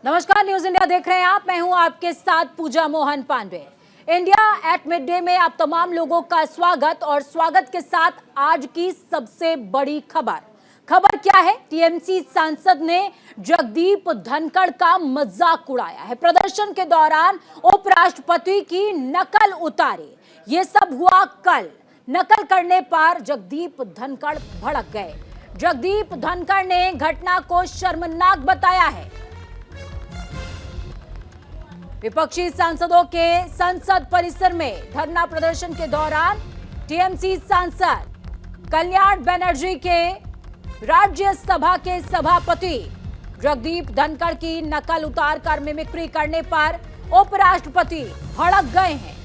नमस्कार, news India देख रहे हैं आप। मैं हूं आपके साथ Pooja Mohan Pandey. India at mid day में आप तमाम लोगों का स्वागत और स्वागत के साथ आज की सबसे बड़ी खबर क्या है? टीएमसी सांसद ने जगदीप धनखड़ का मजाक उड़ाया है। प्रदर्शन के दौरान उपराष्ट्रपति की नकल उतारी। ये सब हुआ कल। नकल करने पर जगदीप धनखड़ भड़क गए। जगदीप धनखड़ ने घटना को शर्मनाक बताया है। विपक्षी सांसदों के संसद परिसर में धरना प्रदर्शन के दौरान टीएमसी सांसद कल्याण बनर्जी के राज्यसभा के सभापति जगदीप धनखड़ की नकल उतारकर मिमिक्री करने पर उपराष्ट्रपति भड़क गए हैं।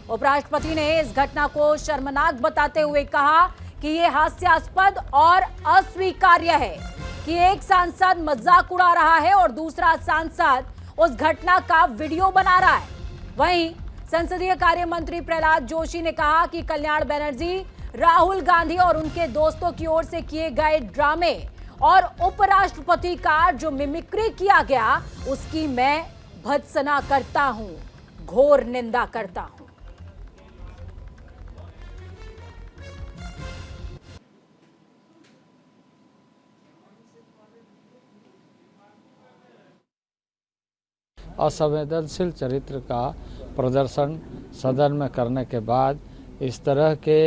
उपराष्ट्रपति ने इस घटना को शर्मनाक बताते हुए कहा कि यह हास्यास्पद और अस्वीकार्य है कि एक सांसद मजाक उड़ा रहा है और दूसरा सांसद उस घटना का वीडियो बना रहा है। वहीं संसदीय कार्य मंत्री प्रहलाद जोशी ने कहा कि कल्याण बनर्जी, राहुल गांधी और उनके दोस्तों की ओर से किए गए ड्रामे और उपराष्ट्रपति का जो मिमिक्री किया गया उसकी मैं भर्त्सना करता हूं, घोर निंदा करता हूं। असंवेदनशील चरित्र का प्रदर्शन सदन में करने के बाद इस तरह के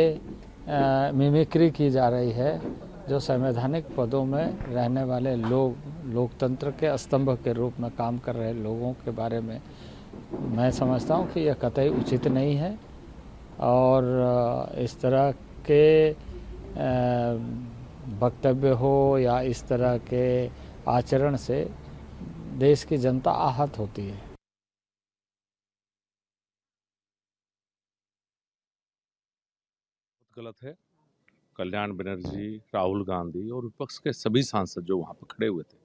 मिमिक्री की जा रही है जो संवैधानिक पदों में रहने वाले लोग, लोकतंत्र के स्तंभ के रूप में काम कर रहे लोगों के बारे में मैं समझता हूं कि यह कतई उचित नहीं है। और इस तरह के वक्तव्य हो या इस तरह के आचरण से देश की जनता आहत होती है। गलत है। कल्याण बनर्जी, राहुल गांधी और विपक्ष के सभी सांसद जो वहां पर खड़े हुए थे,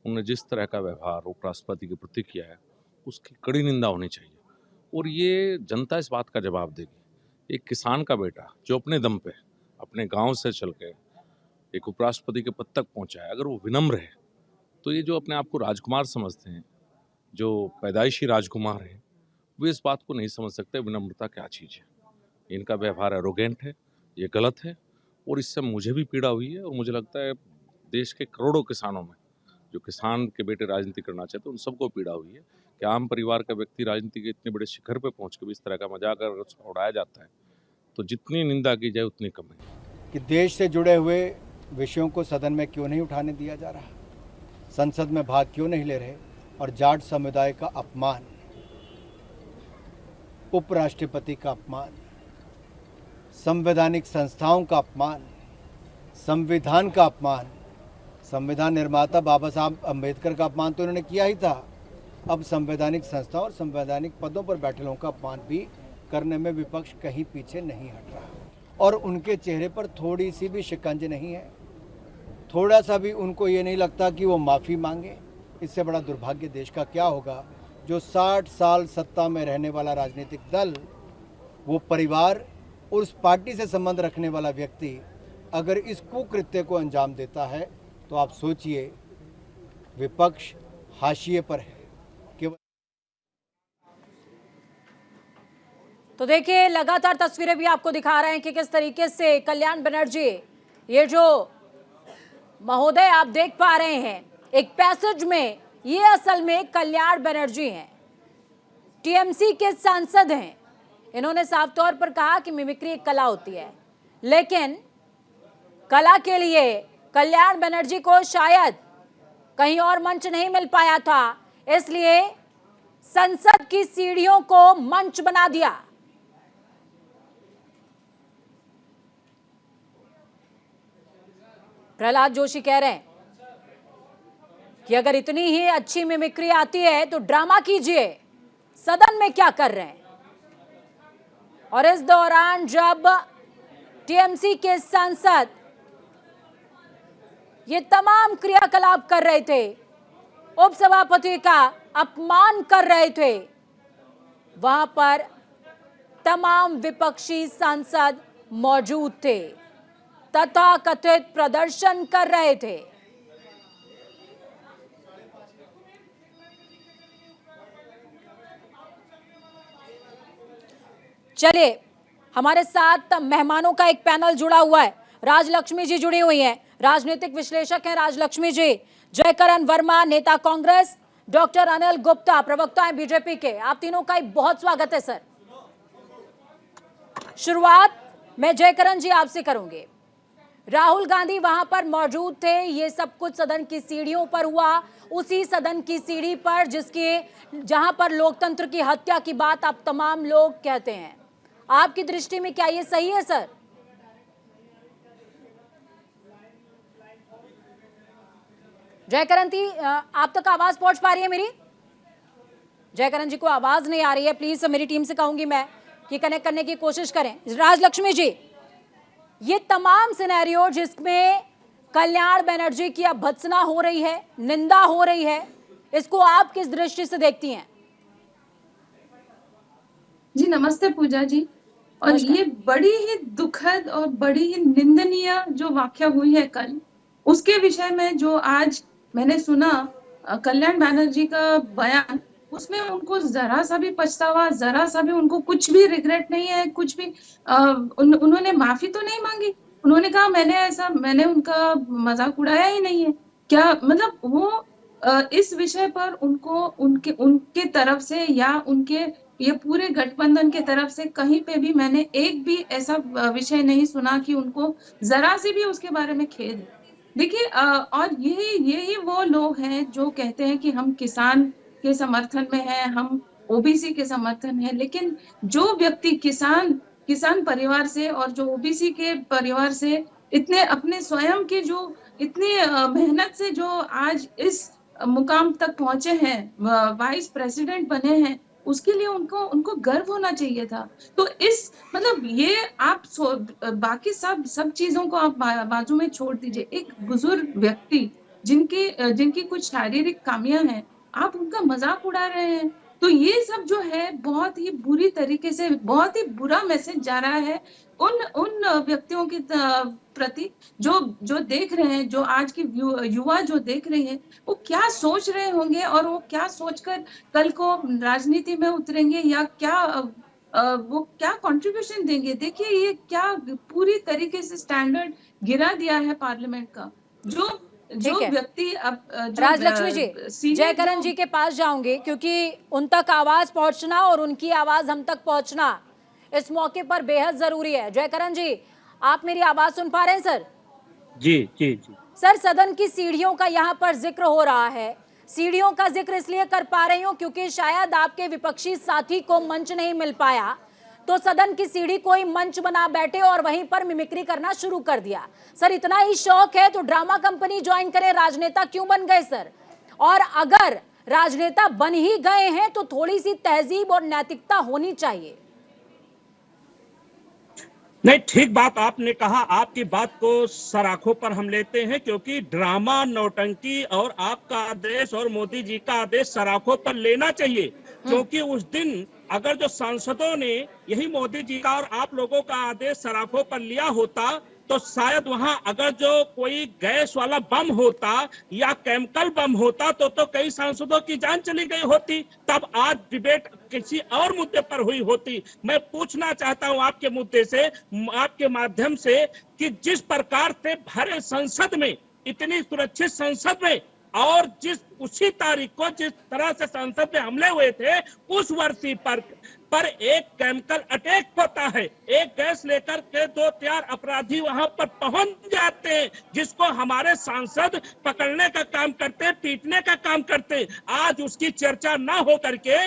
उन्होंने जिस तरह का व्यवहार उपराष्ट्रपति के प्रति किया है उसकी कड़ी निंदा होनी चाहिए और ये जनता इस बात का जवाब देगी। एक किसान का बेटा जो अपने दम पे अपने गांव से चल के एक उपराष्ट्रपति के पद तक पहुंचा है, अगर वो विनम्र है तो ये जो अपने आप को राजकुमार समझते हैं, जो पैदाइशी राजकुमार हैं, वो इस बात को नहीं समझ सकते विनम्रता क्या चीज़ है। इनका व्यवहार एरोगेंट है, ये गलत है और इससे मुझे भी पीड़ा हुई है और मुझे लगता है देश के करोड़ों किसानों में जो किसान के बेटे राजनीति करना चाहते हैं उन सबको पीड़ा हुई है कि आम परिवार का व्यक्ति राजनीति के इतने बड़े शिखर पर पहुंच के भी इस तरह का मजाक अगर उड़ाया जाता है तो जितनी निंदा की जाए उतनी कम है। कि देश से जुड़े हुए विषयों को सदन में क्यों नहीं उठाने दिया जा रहा, संसद में भाग क्यों नहीं ले रहे और जाट समुदाय का अपमान, उपराष्ट्रपति का अपमान, संवैधानिक संस्थाओं का अपमान, संविधान का अपमान, संविधान निर्माता बाबा साहब अम्बेडकर का अपमान तो उन्होंने किया ही था। अब संवैधानिक संस्थाओं और संवैधानिक पदों पर बैठे लोगों का अपमान भी करने में विपक्ष कहीं पीछे नहीं हट रहा और उनके चेहरे पर थोड़ी सी भी शिकंज नहीं है, थोड़ा सा भी उनको ये नहीं लगता कि वो माफ़ी मांगे। इससे बड़ा दुर्भाग्य देश का क्या होगा जो 60 साल सत्ता में रहने वाला राजनीतिक दल, वो परिवार, उस पार्टी से संबंध रखने वाला व्यक्ति अगर इस कुकृत्य को अंजाम देता है तो आप सोचिए विपक्ष हाशिए पर है। तो देखिए, लगातार तस्वीरें भी आपको दिखा रहे हैं कि किस तरीके से कल्याण बनर्जी, ये जो महोदय आप देख पा रहे हैं एक पैसेज में, ये असल में कल्याण बनर्जी हैं, टीएमसी के सांसद हैं। इन्होंने साफ तौर पर कहा कि मिमिक्री एक कला होती है, लेकिन कला के लिए कल्याण बनर्जी को शायद कहीं और मंच नहीं मिल पाया था, इसलिए संसद की सीढ़ियों को मंच बना दिया। प्रहलाद जोशी कह रहे हैं कि अगर इतनी ही अच्छी मिमिक्री आती है तो ड्रामा कीजिए, सदन में क्या कर रहे हैं। और इस दौरान जब टीएमसी के सांसद ये तमाम क्रियाकलाप कर रहे थे, उपसभापति का अपमान कर रहे थे, वहां पर तमाम विपक्षी सांसद मौजूद थे, तथाकथित प्रदर्शन कर रहे थे। चलिए, हमारे साथ मेहमानों का एक पैनल जुड़ा हुआ है। राजलक्ष्मी जी जुड़ी हुई हैं, राजनीतिक विश्लेषक हैं राजलक्ष्मी जी। जयकरण वर्मा, नेता कांग्रेस, डॉक्टर अनिल गुप्ता, प्रवक्ता हैं बीजेपी के। आप तीनों का बहुत स्वागत है सर। शुरुआत मैं जयकरण जी आपसे करूंगी। राहुल गांधी वहां पर मौजूद थे, ये सब कुछ सदन की सीढ़ियों पर हुआ, उसी सदन की सीढ़ी पर जहां पर लोकतंत्र की हत्या की बात आप तमाम लोग कहते हैं। आपकी दृष्टि में क्या ये सही है सर? जयकरण जी, आप तक आवाज पहुंच पा रही है मेरी? जयकरण जी को आवाज नहीं आ रही है, प्लीज मेरी टीम से कहूंगी मैं कि कनेक्ट करने की कोशिश करें। राजलक्ष्मी जी, ये तमाम सिनेरियो जिसमें कल्याण बनर्जी की अब भत्सना हो रही है, निंदा हो रही है, इसको आप किस दृष्टि से देखती हैं? जी नमस्ते पूजा जी। और ये बड़ी ही दुखद और बड़ी ही निंदनीय जो वाकया हुई है कल, उसके विषय में जो आज मैंने सुना कल्याण बनर्जी का बयान, उसमें उनको जरा सा भी पछतावा, जरा सा भी उनको कुछ भी रिग्रेट नहीं है, कुछ भी उन्होंने माफी तो नहीं मांगी। उन्होंने कहा मैंने उनका मजाक उड़ाया ही नहीं है। क्या मतलब वो इस विषय पर उनको उनके तरफ से या उनके ये पूरे गठबंधन के तरफ से कहीं पे भी मैंने एक भी ऐसा विषय नहीं सुना कि उनको जरा सी भी उसके बारे में खेद है। देखिए और यही वो लोग हैं जो कहते हैं कि हम किसान के समर्थन में हैं, हम ओबीसी के समर्थन है, लेकिन जो व्यक्ति किसान परिवार से और जो ओबीसी के परिवार से इतने अपने स्वयं के जो इतनी मेहनत से जो आज इस मुकाम तक पहुंचे हैं, वाइस प्रेसिडेंट बने हैं, उसके लिए उनको गर्व होना चाहिए था। तो इस मतलब ये आप बाकी सब चीजों को आप बाजू में छोड़ दीजिए। एक बुजुर्ग व्यक्ति जिनकी कुछ शारीरिक खामियां हैं, आप उनका मजाक उड़ा रहे हैं। तो ये सब जो है बहुत ही बुरी तरीके से, बहुत ही बुरा मैसेज जा रहा है उन व्यक्तियों के प्रति जो देख रहे हैं, जो आज की युवा जो देख रहे हैं, वो क्या सोच रहे होंगे और वो क्या सोचकर कल को राजनीति में उतरेंगे या वो क्या कंट्रीब्यूशन देंगे। देखिए ये क्या पूरी तरीके से स्टैंडर्ड गिरा दिया है पार्लियामेंट का। जो व्यक्ति अब राजलक्ष्मी जी, जयकरण जी के पास जाऊंगे क्योंकि उन तक आवाज पहुंचना और उनकी आवाज हम तक पहुंचना इस मौके पर बेहद जरूरी है। जयकरण जी, आप मेरी आवाज सुन पा रहे हैं सर? जी जी जी सर, सदन की सीढ़ियों का यहाँ पर जिक्र हो रहा है। सीढ़ियों का जिक्र इसलिए कर पा रही हूँ क्योंकि शायद आपके विपक्षी साथी को मंच नहीं मिल पाया, तो सदन की सीढ़ी कोई मंच बना बैठे और वहीं पर मिमिक्री करना शुरू कर दिया। सर, इतना ही शौक है तो ड्रामा कंपनी ज्वाइन करें, राजनेता क्यों बन गए सर? और अगर राजनेता बन ही गए हैं तो थोड़ी सी तहजीब और नैतिकता होनी चाहिए। नहीं, ठीक बात आपने कहा। आपकी बात को सराखों पर हम लेते हैं क्योंकि ड्रामा, नौटंकी और आपका आदेश और मोदी जी का आदेश सराखों पर लेना चाहिए, क्योंकि उस दिन अगर जो सांसदों ने यही मोदी जी का और आप लोगों का आदेश सराखों पर लिया होता तो शायद वहां अगर जो कोई गैस वाला बम होता या केमिकल बम होता तो कई सांसदों की जान चली गई होती। तब आज डिबेट किसी और मुद्दे पर हुई होती। मैं पूछना चाहता हूं आपके मुद्दे से, आपके माध्यम से, कि जिस प्रकार से भरे संसद में, इतनी सुरक्षित संसद में, और उसी तारीख को जिस तरह से संसद में हमले हुए थे, उस वर्षी पर एक केमिकल अटैक होता है, एक गैस लेकर के 2-4 अपराधी वहां पर पहुंच जाते हैं, जिसको हमारे सांसद पकड़ने का काम करते हैं, पीटने का काम करते हैं। आज उसकी चर्चा ना हो करके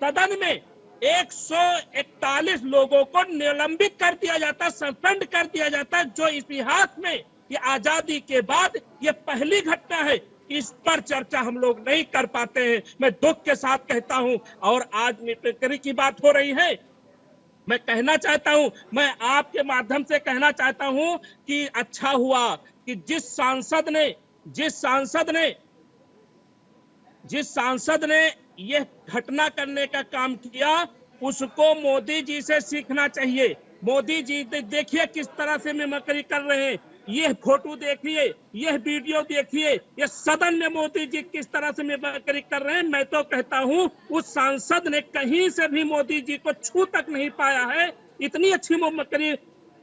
सदन में 141 लोगों को निलंबित कर दिया जाता, सस्पेंड कर दिया जाता, जो इतिहास में ये आजादी के बाद ये पहली घटना है। इस पर चर्चा हम लोग नहीं कर पाते हैं, मैं दुख के साथ कहता हूं। और आज मिमिक्री की बात हो रही है, मैं कहना चाहता हूं, मैं आपके माध्यम से कहना चाहता हूं कि अच्छा हुआ कि जिस सांसद ने यह घटना करने का काम किया, उसको मोदी जी से सीखना चाहिए। मोदी जी देखिए किस तरह से मिमिक्री कर रहे हैं। ये फोटो देखिए, यह वीडियो देखिए, ये सदन में मोदी जी किस तरह से मिमिक्री कर रहे हैं। मैं तो कहता हूं उस सांसद ने कहीं से भी मोदी जी को छू तक नहीं पाया है। इतनी अच्छी मिमिक्री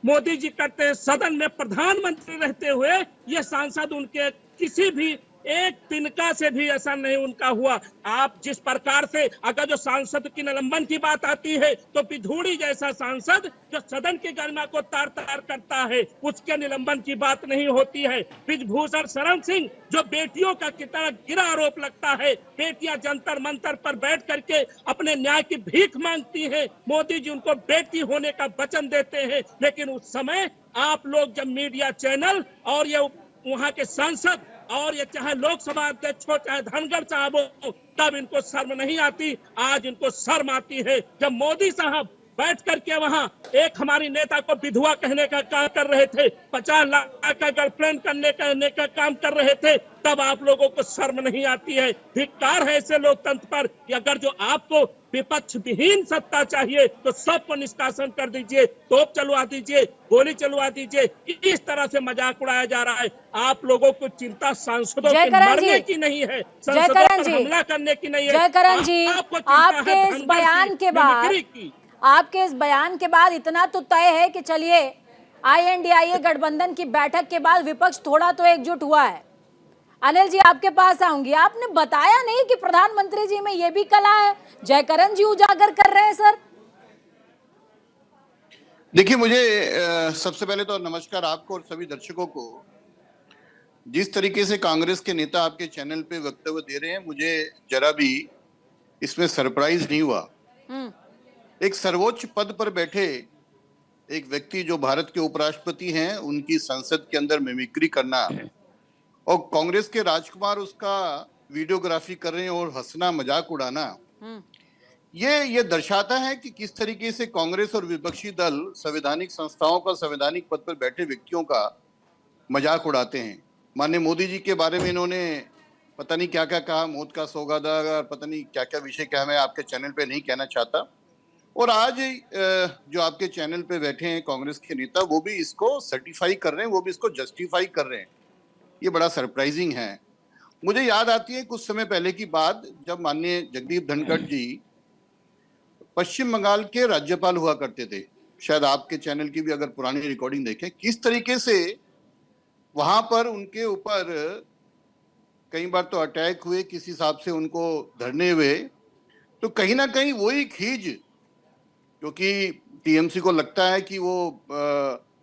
मोदी जी करते हैं सदन में प्रधानमंत्री रहते हुए। ये सांसद उनके किसी भी एक तिनका से भी ऐसा नहीं उनका हुआ। आप जिस प्रकार से अगर जो सांसद की निलंबन की बात आती है तो पिधूड़ी जैसा सांसद जो सदन की गरिमा को तार तार करता है उसके निलंबन की बात नहीं होती है। ब्रिजभूषण शरण सिंह जो बेटियों का कितना गिरा आरोप लगता है, बेटियां जंतर मंतर पर बैठ करके अपने न्याय की भीख मांगती हैं, मोदी जी उनको बेटी होने का वचन देते हैं। लेकिन उस समय आप लोग जब मीडिया चैनल और ये वहां के सांसद और ये चाहे लोकसभा अध्यक्ष हो चाहे धनगर साहब हो, तब इनको शर्म नहीं आती। आज इनको शर्म आती है जब मोदी साहब बैठ करके वहां एक हमारी नेता को विधवा कहने का काम कर रहे थे, 50 लाख का गर्लफ्रेंड कहने का काम कर रहे थे, तब आप लोगों को शर्म नहीं आती है। धिक्कार है ऐसे लोकतंत्र पर कि अगर जो आपको विपक्ष विहीन सत्ता चाहिए तो सबको निष्कासन कर दीजिए, तोप चलवा दीजिए, गोली चलवा दीजिए। इस तरह से मजाक उड़ाया जा रहा है। आप लोगों को चिंता सांसदों के मरने की नहीं है, संसदों पर हमला करने की नहीं है। जयकरण जी, आपके इस बयान के बाद आपके इस बयान के बाद इतना तो तय है कि चलिए INDIA गठबंधन की बैठक के बाद विपक्ष थोड़ा तो एकजुट हुआ है। अनिल जी आपके पास आऊंगी। आपने बताया नहीं कि प्रधानमंत्री जी में ये भी कला है, जयकरण जी उजागर कर रहे हैं सर। देखिए, मुझे सबसे पहले तो नमस्कार आपको और सभी दर्शकों को। जिस तरीके से कांग्रेस के नेता आपके चैनल पे वक्तव्य दे रहे हैं, मुझे जरा भी इसमें सरप्राइज नहीं हुआ। एक सर्वोच्च पद पर बैठे एक व्यक्ति जो भारत के उपराष्ट्रपति हैं, उनकी संसद के अंदर मिमिक्री करना और कांग्रेस के राजकुमार उसका वीडियोग्राफी कर रहे हैं और हंसना मजाक उड़ाना, ये दर्शाता है कि किस तरीके से कांग्रेस और विपक्षी दल संवैधानिक संस्थाओं का, संवैधानिक पद पर बैठे व्यक्तियों का मजाक उड़ाते हैं। माननीय मोदी जी के बारे में इन्होंने पता नहीं क्या क्या कहा, मौत का सौगादार, पता नहीं क्या क्या विषय क्या, मैं आपके चैनल पे नहीं कहना चाहता। और आज जो आपके चैनल पे बैठे हैं कांग्रेस के नेता, वो भी इसको सर्टिफाई कर रहे हैं, वो भी इसको जस्टिफाई कर रहे हैं। ये बड़ा सरप्राइजिंग है। मुझे याद आती है कुछ समय पहले की बात, जब माननीय जगदीप धनखड़ जी पश्चिम बंगाल के राज्यपाल हुआ करते थे। शायद आपके चैनल की भी अगर पुरानी रिकॉर्डिंग देखें, किस तरीके से वहां पर उनके ऊपर कई बार तो अटैक हुए, किसी हिसाब से उनको धरने हुए। तो कहीं ना कहीं वही खींच, क्योंकि टीएमसी को लगता है कि वो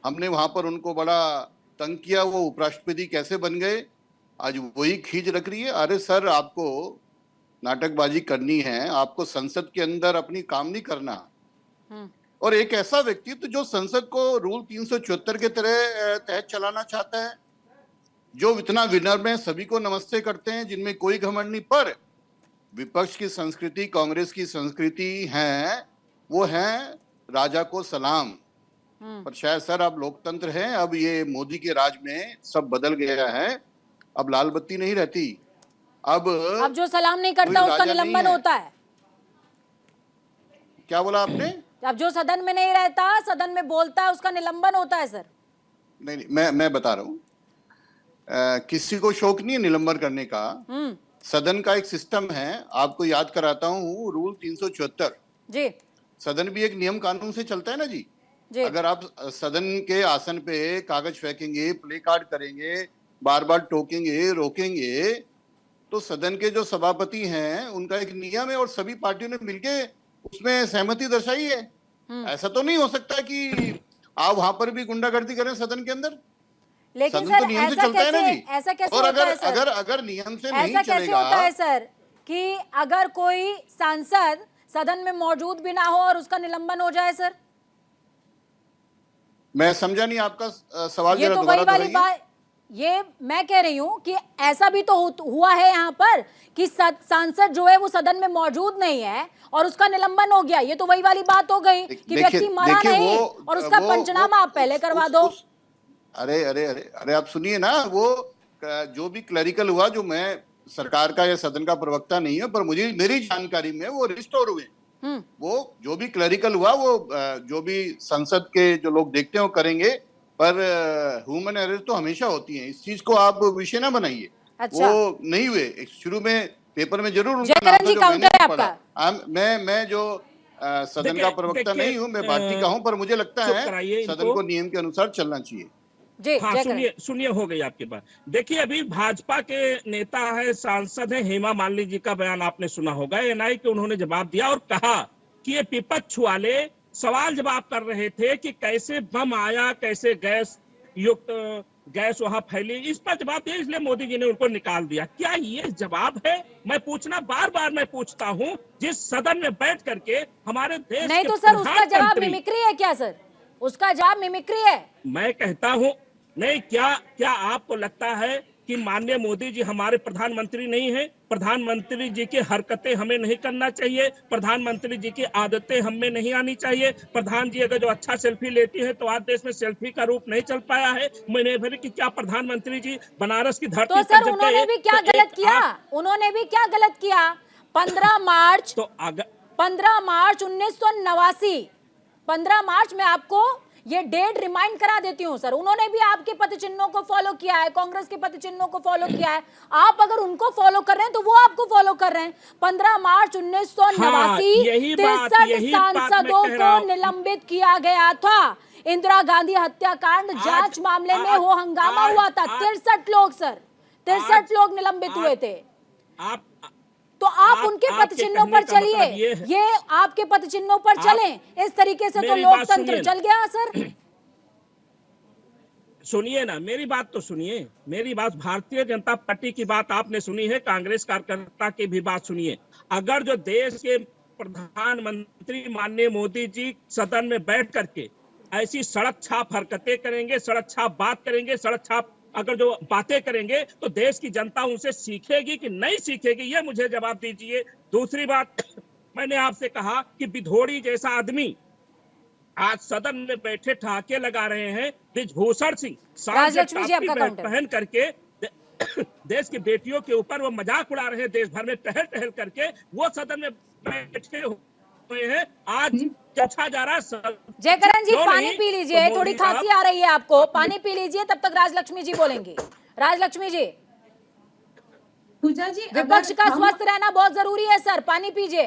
हमने वहां पर उनको बड़ा तंग किया, वो उपराष्ट्रपति कैसे बन गए, आज वही खींच रख रही है। अरे सर, आपको नाटकबाजी करनी है, आपको संसद के अंदर अपनी काम नहीं करना। और एक ऐसा व्यक्तित्व जो संसद को रूल 374 के तहत चलाना चाहता है, जो इतना विनम्र में सभी को नमस्ते करते हैं, जिनमें कोई घमंड नहीं, पर विपक्ष की संस्कृति, कांग्रेस की संस्कृति है वो है राजा को सलाम। पर शायद सर अब लोकतंत्र है, अब ये मोदी के राज में सब बदल गया है। अब लाल बत्ती नहीं रहती, अब जो सलाम नहीं करता उसका निलंबन होता है। क्या बोला आपने? अब जो सदन में नहीं रहता, सदन में बोलता है, उसका निलंबन होता है सर। नहीं, मैं बता रहा हूँ, किसी को शौक नहीं है निलंबन करने का। सदन का एक सिस्टम है, आपको याद कराता हूँ, रूल 374 जी। सदन भी एक नियम कानून से चलता है ना जी। अगर आप सदन के आसन पे कागज फेंकेंगे, प्ले कार्ड करेंगे, बार बार टोकेंगे, रोकेंगे, तो सदन के जो सभापति हैं उनका एक नियम है और सभी पार्टियों ने मिलके उसमें सहमति दर्शाई है। ऐसा तो नहीं हो सकता कि आप वहां पर भी गुंडागर्दी करें सदन के अंदर। लेकिन सदन सर, तो नियम से चलता है ना जी। ऐसा कैसे और होता है सर? अगर नियम से नहीं ऐसा कैसे चलेगा, होता है सर कि अगर कोई सांसद सदन में मौजूद भी ना हो और उसका निलंबन हो जाए सर? मैं समझा नहीं आपका सवाल। ये तो वही वाली बात, ये मैं कह रही हूँ कि ऐसा भी तो हुआ है यहाँ पर कि सांसद जो है वो सदन में मौजूद नहीं है और उसका निलंबन हो गया। ये तो वही वाली बात हो गई कि व्यक्ति मरा नहीं और उसका पंचनामा आप पहले करवा दो। अरे आप सुनिए ना, वो जो भी क्लरिकल हुआ, जो मैं सरकार का या सदन का प्रवक्ता नहीं है, पर मुझे मेरी जानकारी में वो रिस्टोर हुए। वो जो भी क्लरिकल हुआ, वो जो भी संसद के जो लोग देखते हैं वो करेंगे, पर ह्यूमन एरर तो हमेशा होती है, इस चीज को आप विषय ना बनाइए। अच्छा। वो नहीं हुए, शुरू में पेपर में जरूर उनका जयकरण नाम था जी, जो काउंटर मैंने है पढ़ा। आपका। मैं जो सदन का प्रवक्ता नहीं हूँ, मैं पार्टी का हूँ, पर मुझे लगता चुप है कराइए सदन इनको। को नियम के अनुसार चलना चाहिए। जी हाँ, जयकरण। सुनिए सुनिए, हो गई आपकी बात। देखिए, अभी भाजपा के नेता है, सांसद है हेमा मालिनी जी का बयान आपने सुना होगा। एनआई के उन्होंने जवाब दिया और कहा कि ये विपक्ष वाले सवाल जवाब कर रहे थे कि कैसे बम आया, कैसे गैस युक्त गैस वहां फैली, इस पर जवाब दिया, इसलिए मोदी जी ने उनको निकाल दिया। क्या ये जवाब है? मैं पूछना बार बार मैं पूछता हूँ, जिस सदन में बैठ करके हमारे देश नहीं के तो सर उसका जवाब प्रधानमंत्री, मिमिक्री है क्या सर? उसका जवाब मिमिक्री है। मैं कहता हूं, नहीं, क्या आपको लगता है कि माननीय मोदी जी हमारे प्रधानमंत्री नहीं है? प्रधानमंत्री जी की हरकतें हमें नहीं करना चाहिए? प्रधानमंत्री जी की आदतें हम में नहीं आनी चाहिए? प्रधान जी अगर जो अच्छा सेल्फी लेती है तो आज देश में सेल्फी का रूप नहीं चल पाया है। मैंने भर कि क्या प्रधानमंत्री जी बनारस की धरती तो पर सर जब उन्होंने गए भी क्या तो गलत किया? उन्होंने भी क्या गलत किया? 15 मार्च तो 1989, 15 मार्च में आपको ये डेट रिमाइंड करा देती हूं सर। उन्होंने भी आपके पद चिन्हों को फॉलो किया है, कांग्रेस के पद चिन्हों को फॉलो किया है। आप अगर उनको फॉलो कर रहे हैं तो वो आपको फॉलो कर रहे हैं। 15 मार्च 1989 यही बात 63 मैं सांसदों कह रहा को हूं। निलंबित किया गया था। इंदिरा गांधी हत्याकांड जांच मामले में वो हंगामा हुआ था। 63 लोग सर, 63 लोग निलंबित हुए थे। आप तो आप उनके पद चिन्हों पर चलिए, ये आपके पद चिन्हों पर चलें। इस तरीके से तो लोकतंत्र चल गया सर। सुनिए ना, मेरी बात तो सुनिए, मेरी बात। भारतीय जनता पार्टी की बात आपने सुनी है, कांग्रेस कार्यकर्ता की भी बात सुनिए। अगर जो देश के प्रधानमंत्री माननीय मोदी जी सदन में बैठ करके ऐसी सड़क छाप हरकतें करेंगे, सड़क छाप बात करेंगे, सड़क छाप अगर जो बातें करेंगे, तो देश की जनता उनसे सीखेगी कि नहीं सीखेगी, ये मुझे जवाब दीजिए। दूसरी बात, मैंने आपसे कहा कि विधोड़ी जैसा आदमी आज सदन में बैठे ठहाके लगा रहे हैं। ब्रिजभूषण सिंह राजलक्ष्मी जी, आपका काउंटर। पहन करके देश की बेटियों के ऊपर वो मजाक उड़ा रहे हैं, देश भर में टहल टहल करके वो सदन में बैठे हुए हैं। आज चर्चा जा रहा है। जयकरण जी पानी पी लीजिए, थोड़ी खांसी आ रही है आपको, पानी पी लीजिए, तब तक राजलक्ष्मी जी बोलेंगी। राजलक्ष्मी जी, पूजा जी, विपक्ष का स्वस्थ रहना बहुत जरूरी है सर, पानी पीजिए।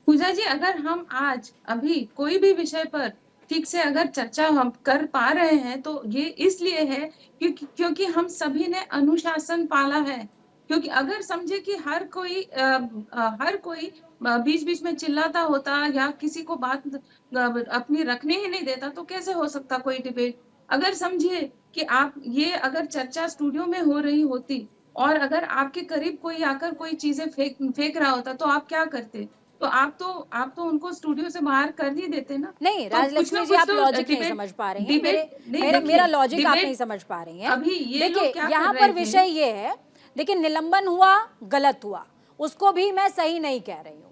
पूजा जी, अगर हम आज अभी कोई भी विषय पर ठीक से अगर चर्चा हम कर पा रहे हैं तो ये इसलिए है क्योंकि हम सभी ने अनुशासन पाला है। क्योंकि अगर समझे कि हर कोई बीच बीच में चिल्लाता होता या किसी को बात अपनी रखने ही नहीं देता तो कैसे हो सकता कोई डिबेट। अगर समझिए कि आप ये अगर चर्चा स्टूडियो में हो रही होती और अगर आपके करीब कोई आकर कोई चीजें फेंक रहा होता तो आप क्या करते? तो आप तो उनको स्टूडियो से बाहर कर ही देते ना। नहीं तो राजलक्ष्मी जी, आप लॉजिक नहीं समझ पा रही हैं। मेरा लॉजिक आप नहीं समझ पा रही हैं। देखिए यहाँ पर विषय ये है, देखिए निलंबन हुआ, गलत हुआ, उसको भी मैं सही नहीं कह रही हूँ।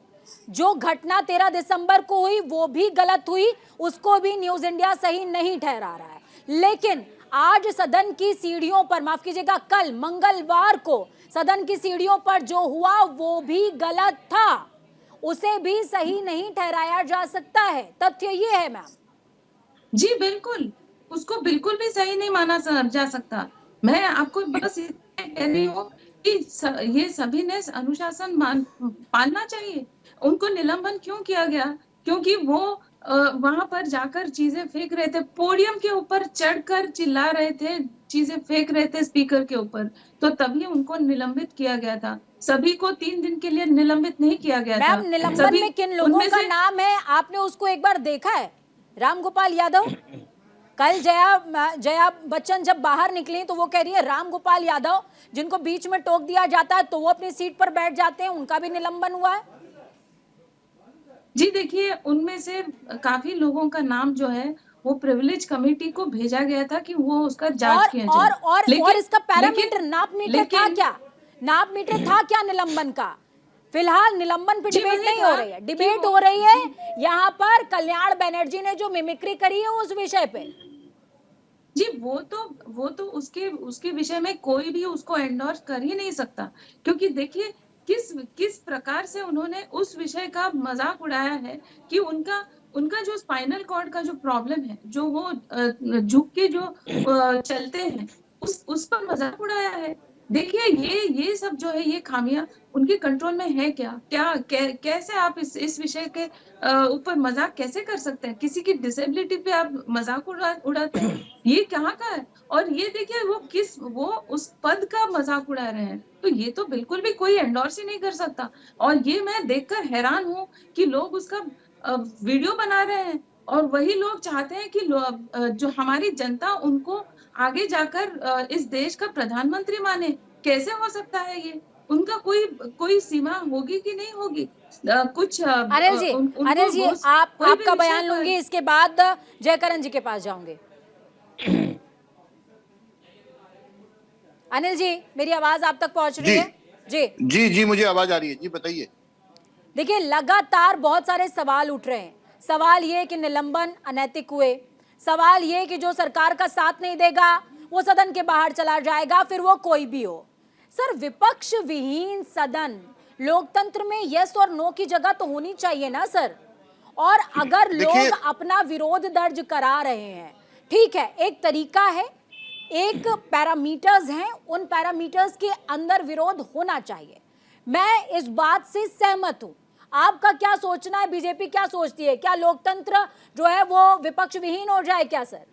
जो घटना 13 दिसंबर को हुई वो भी गलत हुई, उसको भी न्यूज इंडिया सही नहीं ठहरा रहा है। लेकिन आज सदन की सीढ़ियों पर, माफ कीजिएगा कल मंगलवार को सदन की सीढ़ियों पर जो हुआ वो भी गलत था, उसे भी सही नहीं ठहराया जा सकता है। तथ्य ये है मैम। जी बिल्कुल, उसको बिल्कुल भी सही नहीं माना जा सकता। मैं आपको बस कह रही हूँ कि ये सभी ने अनुशासन पालना चाहिए। उनको निलंबन क्यों किया गया? क्योंकि वो वहां पर जाकर चीजें फेंक रहे थे, पोडियम के ऊपर चढ़कर चिल्ला रहे थे, चीजें फेंक रहे थे स्पीकर के ऊपर, तो तभी उनको निलंबित किया गया था। सभी को 3 दिन के लिए निलंबित नहीं किया गया था। मैम निलंबन में किन लोगों का नाम है, आपने उसको एक बार देखा है? रामगोपाल यादव, कल जया बच्चन जब बाहर निकली तो वो कह रही है रामगोपाल यादव, जिनको बीच में टोक दिया जाता है तो वो अपनी सीट पर बैठ जाते हैं, उनका भी निलंबन हुआ है। जी देखिए, उनमें से काफी लोगों का नाम जो है वो प्रिविलेज कमेटी को भेजा गया था कि वो उसका जांच किया जाए। और इसका पैरामीटर नाप मीटर था क्या? नाप मीटर था क्या निलंबन का? फिलहाल निलंबन पे डिबेट नहीं हो रही है, डिबेट हो रही है यहाँ पर कल्याण बनर्जी ने जो मिमिक्री करी है उस विषय पे। जी वो तो उसके विषय में कोई भी उसको एंडोर्स कर ही नहीं सकता, क्योंकि देखिए किस प्रकार से उन्होंने उस विषय का मजाक उड़ाया है कि उनका उनका जो स्पाइनल कॉर्ड का जो प्रॉब्लम है, जो वो झुक के जो चलते हैं, उस पर मजाक उड़ाया है। देखिए ये सब जो है, ये खामियां उनके कंट्रोल में है क्या? कैसे आप इस विषय के ऊपर मजाक कैसे कर सकते हैं? किसी की डिसेबिलिटी पे आप मजाक उड़ाते हैं, ये कहाँ का है? और ये देखिए वो उस पद का मजाक उड़ा रहे हैं, तो ये तो बिल्कुल भी कोई एंडोर्स ही नहीं कर सकता। और ये मैं देखकर हैरान हूँ कि लोग उसका वीडियो बना रहे हैं, और वही लोग चाहते हैं कि जो हमारी जनता उनको आगे जाकर इस देश का प्रधानमंत्री माने। कैसे हो सकता है ये? उनका कोई सीमा होगी कि नहीं होगी? कुछ अनिल जी, अनिल जी, आपका बयान लूंगी, इसके बाद जयकरण जी के पास जाऊंगे। अनिल जी, मेरी आवाज आप तक पहुंच रही है? जी, मुझे आवाज आ रही है जी, बताइए। देखिए, लगातार बहुत सारे सवाल उठ रहे हैं। सवाल ये कि निलंबन अनैतिक हुए, सवाल ये कि जो सरकार का साथ नहीं देगा वो सदन के बाहर चला जाएगा, फिर वो कोई भी हो। सर, विपक्ष विहीन सदन, लोकतंत्र में यस और नो की जगह तो होनी चाहिए ना सर। और अगर लोग अपना विरोध दर्ज करा रहे हैं, ठीक है, एक तरीका है, एक पैरामीटर्स हैं, उन पैरामीटर्स के अंदर विरोध होना चाहिए। मैं इस बात से सहमत हूं। आपका क्या सोचना है? बीजेपी क्या सोचती है? क्या लोकतंत्र जो है वो विपक्ष विहीन हो जाए क्या सर?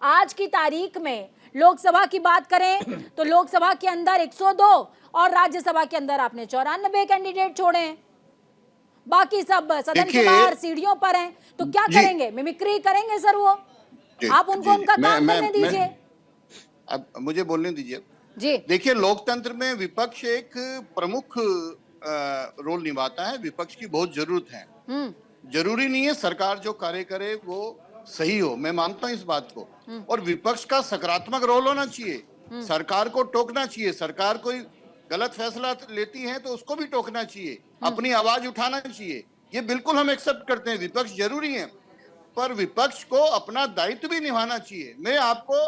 आज की तारीख में लोकसभा की बात करें तो लोकसभा के अंदर 102 और राज्यसभा के अंदर आपने 94 कैंडिडेट छोड़े हैं, बाकी सब सदन के बाहर सीढ़ियों पर हैं। तो क्या करेंगे? मिमिक्री करेंगे सर वो? आप उनको उनका काम करने दीजिए। अब मुझे बोलने दीजिए जी। देखिए, लोकतंत्र में विपक्ष एक प्रमुख रोल निभाता है। विपक्ष की बहुत जरूरत है। जरूरी नहीं है सरकार जो कार्य करे वो सही हो, मैं मानता हूं इस बात को। और विपक्ष का सकारात्मक रोल होना चाहिए। सरकार को टोकना चाहिए। सरकार कोई गलत फैसला लेती है तो उसको भी टोकना चाहिए, अपनी आवाज उठाना चाहिए। ये बिल्कुल हम एक्सेप्ट करते हैं, विपक्ष जरूरी है, पर विपक्ष को अपना दायित्व भी निभाना चाहिए। मैं आपको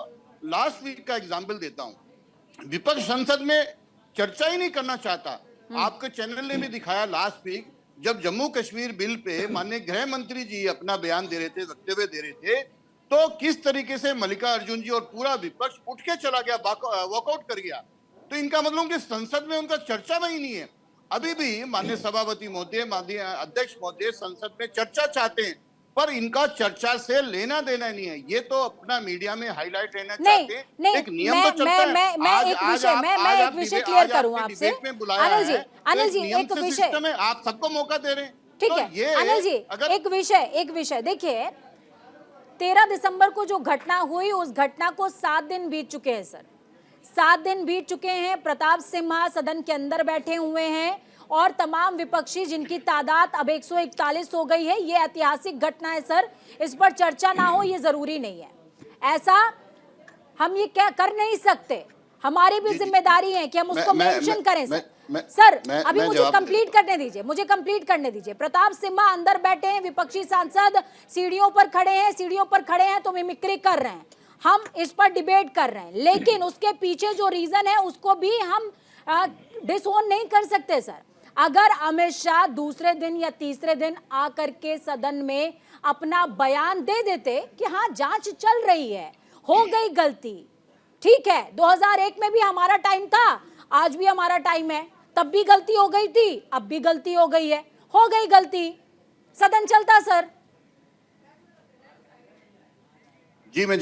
लास्ट वीक का एग्जाम्पल देता हूं। विपक्ष संसद में चर्चा ही नहीं करना चाहता। आपके चैनल ने भी दिखाया लास्ट वीक, जब जम्मू कश्मीर बिल पे माननीय गृह मंत्री जी अपना बयान दे रहे थे, वक्तव्य दे रहे थे, तो किस तरीके से मल्लिकार्जुन जी और पूरा विपक्ष उठ के चला गया, वॉकआउट कर गया। तो इनका मतलब कि संसद में उनका चर्चा में ही नहीं है। अभी भी माननीय सभापति महोदय, माननीय अध्यक्ष महोदय संसद में चर्चा चाहते हैं, पर इनका चर्चा से लेना देना नहीं है। ये तो अपना मीडिया में हाईलाइट रहना चाहते हैं। एक नियम तो चलता है। मैं एक विषय क्लियर करूं आपसे। अनिल जी, एक विषय, आप सबको मौका दे रहे हैं, ठीक है। अनिल जी, एक विषय देखिए, 13 दिसंबर को जो घटना हुई, उस घटना को 7 दिन बीत चुके हैं सर। 7 दिन बीत चुके हैं। प्रताप सिम्हा सदन के अंदर बैठे हुए हैं और तमाम विपक्षी, जिनकी तादाद अब 141 हो गई है। ये ऐतिहासिक घटना है सर, इस पर चर्चा ना हो ये जरूरी नहीं है। ऐसा हम ये क्या कर नहीं सकते। हमारी भी जिम्मेदारी है कि हम उसको मेंशन करें सर। अभी मुझे कंप्लीट करने दीजिए। प्रताप सिम्हा अंदर बैठे हैं, विपक्षी सांसद सीढ़ियों पर खड़े हैं तो मिमिक्री कर रहे हैं। हम इस पर डिबेट कर रहे हैं, लेकिन उसके पीछे जो रीजन है उसको भी हम डिसओन नहीं कर सकते सर। अगर अमित शाह दूसरे दिन या तीसरे दिन आकर के सदन में अपना बयान दे देते कि हाँ जांच चल रही है, हो गई गलती, ठीक है, 2001 में भी हमारा टाइम था, आज भी हमारा टाइम है, तब भी गलती हो गई थी, अब भी गलती हो गई है, हो गई गलती, सदन चलता सर। जी मैं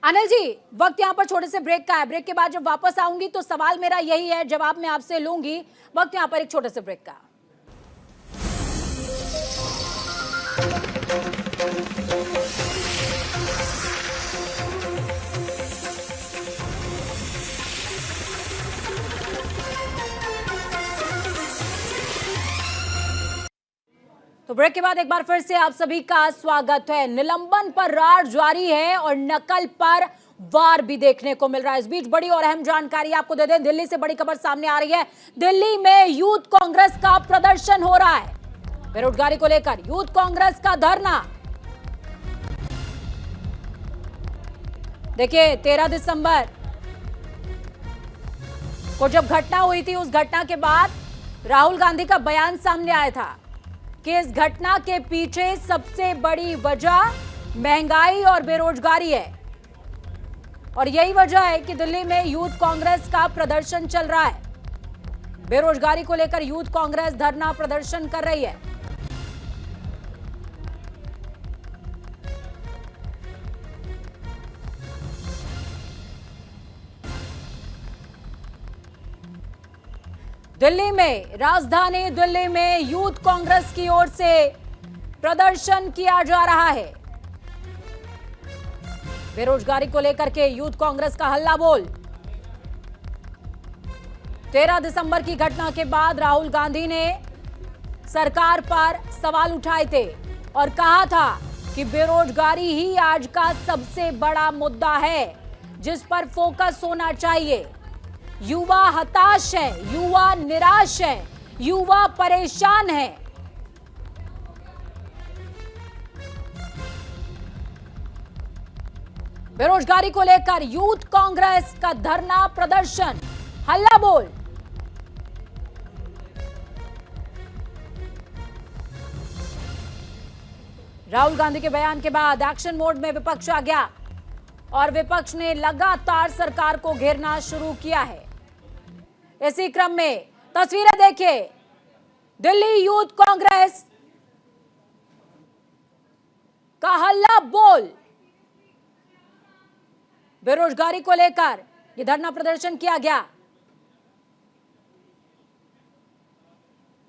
अनिल जी, वक्त यहाँ पर छोटे से ब्रेक का है। ब्रेक के बाद जब वापस आऊंगी तो सवाल मेरा यही है, जवाब मैं आपसे लूंगी। वक्त यहाँ पर एक छोटे से ब्रेक का। तो ब्रेक के बाद एक बार फिर से आप सभी का स्वागत है। निलंबन पर रार जारी है और नकल पर वार भी देखने को मिल रहा है। इस बीच बड़ी और अहम जानकारी आपको दे दें, दिल्ली से बड़ी खबर सामने आ रही है। दिल्ली में यूथ कांग्रेस का प्रदर्शन हो रहा है। बेरोजगारी को लेकर यूथ कांग्रेस का धरना। देखिए, 13 दिसंबर को जब घटना हुई थी, उस घटना के बाद राहुल गांधी का बयान सामने आया था कि इस घटना के पीछे सबसे बड़ी वजह महंगाई और बेरोजगारी है और यही वजह है कि दिल्ली में यूथ कांग्रेस का प्रदर्शन चल रहा है। बेरोजगारी को लेकर यूथ कांग्रेस धरना प्रदर्शन कर रही है। दिल्ली में, राजधानी दिल्ली में यूथ कांग्रेस की ओर से प्रदर्शन किया जा रहा है। बेरोजगारी को लेकर के यूथ कांग्रेस का हल्ला बोल। 13 दिसंबर की घटना के बाद राहुल गांधी ने सरकार पर सवाल उठाए थे और कहा था कि बेरोजगारी ही आज का सबसे बड़ा मुद्दा है जिस पर फोकस होना चाहिए। युवा हताश है, युवा निराश है, युवा परेशान है। बेरोजगारी को लेकर यूथ कांग्रेस का धरना प्रदर्शन, हल्ला बोल। राहुल गांधी के बयान के बाद एक्शन मोड में विपक्ष आ गया और विपक्ष ने लगातार सरकार को घेरना शुरू किया है। इसी क्रम में तस्वीरें देखिए, दिल्ली यूथ कांग्रेस का हल्ला बोल। बेरोजगारी को लेकर यह धरना प्रदर्शन किया गया।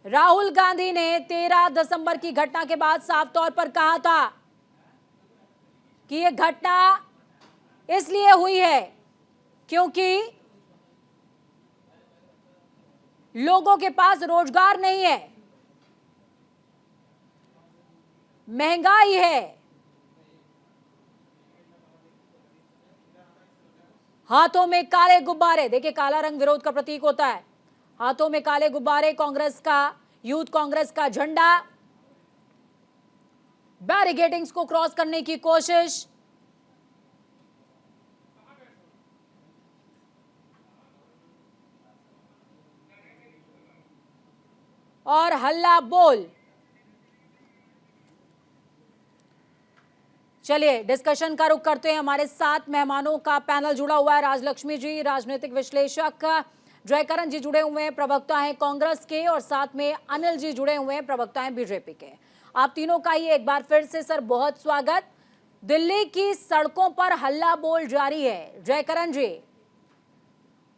राहुल गांधी ने 13 दिसंबर की घटना के बाद साफ तौर पर कहा था कि यह घटना इसलिए हुई है क्योंकि लोगों के पास रोजगार नहीं है, महंगाई है, हाथों में काले गुब्बारे। देखिए, काला रंग विरोध का प्रतीक होता है। हाथों में काले गुब्बारे, कांग्रेस का, यूथ कांग्रेस का झंडा, बैरिकेडिंग्स को क्रॉस करने की कोशिश। और हल्ला बोल। चलिए डिस्कशन का रुख करते हैं। हमारे साथ मेहमानों का पैनल जुड़ा हुआ है। राजलक्ष्मी जी, राजनीतिक विश्लेषक, जयकरण जी जुड़े हुए हैं, प्रवक्ता हैं कांग्रेस के, और साथ में अनिल जी जुड़े हुए हैं, प्रवक्ता हैं बीजेपी के। आप तीनों का ही एक बार फिर से सर बहुत स्वागत। दिल्ली की सड़कों पर हल्ला बोल जारी है। जयकरण जी,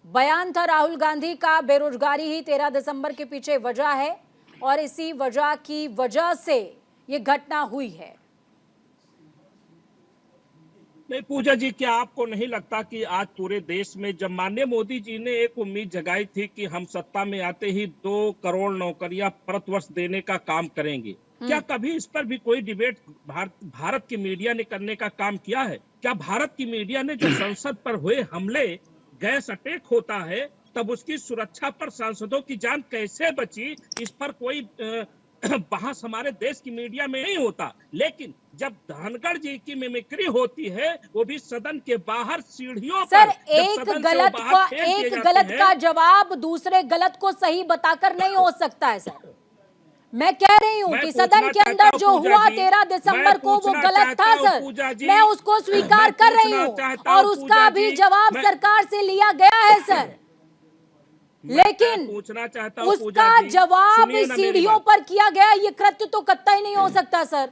बयान था राहुल गांधी का, बेरोजगारी ही 13 दिसंबर के पीछे वजह है और इसी वजह की वजह से ये घटना हुई है। नहीं पूजा जी, क्या आपको नहीं लगता कि आज पूरे देश में, जब माननीय मोदी जी ने एक उम्मीद जगाई थी कि हम सत्ता में आते ही 2 करोड़ नौकरियां प्रतिवर्ष देने का काम करेंगे, क्या कभी इस पर भी कोई डिबेट भारत की मीडिया ने करने का काम किया है? क्या भारत की मीडिया ने, जो संसद पर हुए हमले, गैस अटैक होता है, तब उसकी सुरक्षा पर सांसदों की जान कैसे बची, इस पर कोई बहस हमारे देश की मीडिया में नहीं होता? लेकिन जब धनखड़ जी की मिमिक्री होती है, वो भी सदन के बाहर सीढ़ियों सर, पर, एक गलत का जवाब दूसरे गलत को सही बताकर नहीं हो सकता है सर। मैं कह रही हूँ कि सदन के अंदर जो हुआ 13 दिसंबर को वो गलत था सर, मैं उसको स्वीकार कर रही हूँ और उसका भी जवाब सरकार से लिया गया है सर, लेकिन पूछना चाहता उसका जवाब सीढ़ियों पर किया गया, ये कृत्य तो कतई नहीं हो सकता सर।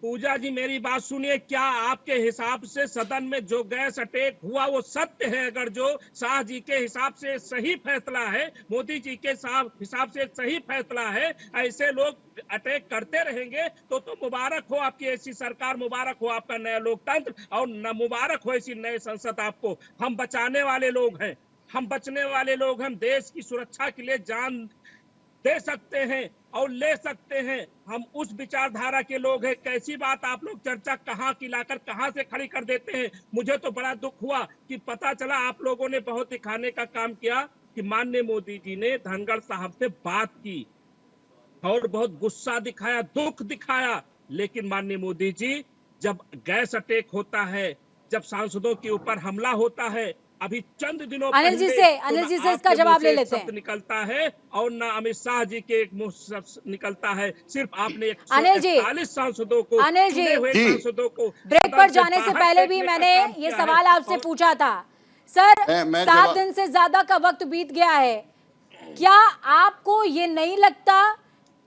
पूजा जी मेरी बात सुनिए, क्या आपके हिसाब से सदन में जो गैस अटैक हुआ वो सत्य है? अगर जो शाह जी के हिसाब से सही फैसला है, मोदी जी के हिसाब से सही फैसला है, ऐसे लोग अटैक करते रहेंगे तो मुबारक हो आपकी ऐसी सरकार, मुबारक हो आपका नया लोकतंत्र, और न मुबारक हो ऐसी नए संसद आपको। हम बचाने वाले लोग हैं, हम बचने वाले लोग, हम देश की सुरक्षा के लिए जान दे सकते हैं और ले सकते हैं, हम उस विचारधारा के लोग हैं। कैसी बात आप लोग चर्चा कहाँ की लाकर कहाँ से खड़ी कर देते हैं। मुझे तो बड़ा दुख हुआ कि पता चला आप लोगों ने बहुत दिखाने का काम किया कि माननीय मोदी जी ने धनखड़ साहब से बात की और बहुत गुस्सा दिखाया, दुख दिखाया, लेकिन माननीय मोदी जी, जब गैस अटैक होता है, जब सांसदों के ऊपर हमला होता है, अभी चंद दिनों अनिल जी से इसका जवाब ले लेते हैं। निकलता है और ना अमित शाह जी के एक मुंह शब्द निकलता है। सिर्फ आपने अनिल जी 141 सांसदों को, अनिल जी, चुने हुए सांसदों को ब्रेक पर जाने से पहले भी मैंने ये सवाल आपसे पूछा था सर, 7 दिन से ज्यादा का वक्त बीत गया है, क्या आपको ये नहीं लगता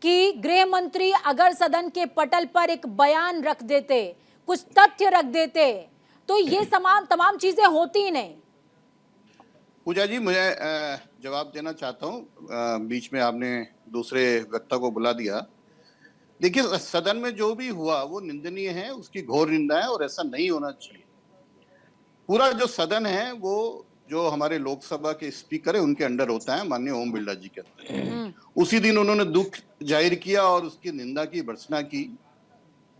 कि गृह मंत्री अगर सदन के पटल पर एक बयान रख देते, कुछ तथ्य रख देते, तो ये तमाम चीजें होती ही नहीं? पूजा जी, मुझे जवाब देना चाहता हूँ। बीच में आपने दूसरे वक्ता को बुला दिया। देखिए, सदन में जो भी हुआ वो निंदनीय है, उसकी घोर निंदा है और ऐसा नहीं होना चाहिए। पूरा जो सदन है वो जो हमारे लोकसभा के स्पीकर है उनके अंडर होता है, माननीय ओम बिरला जी के अंदर। उसी दिन उन्होंने दुख जाहिर किया और उसकी निंदा की, भर्त्सना की।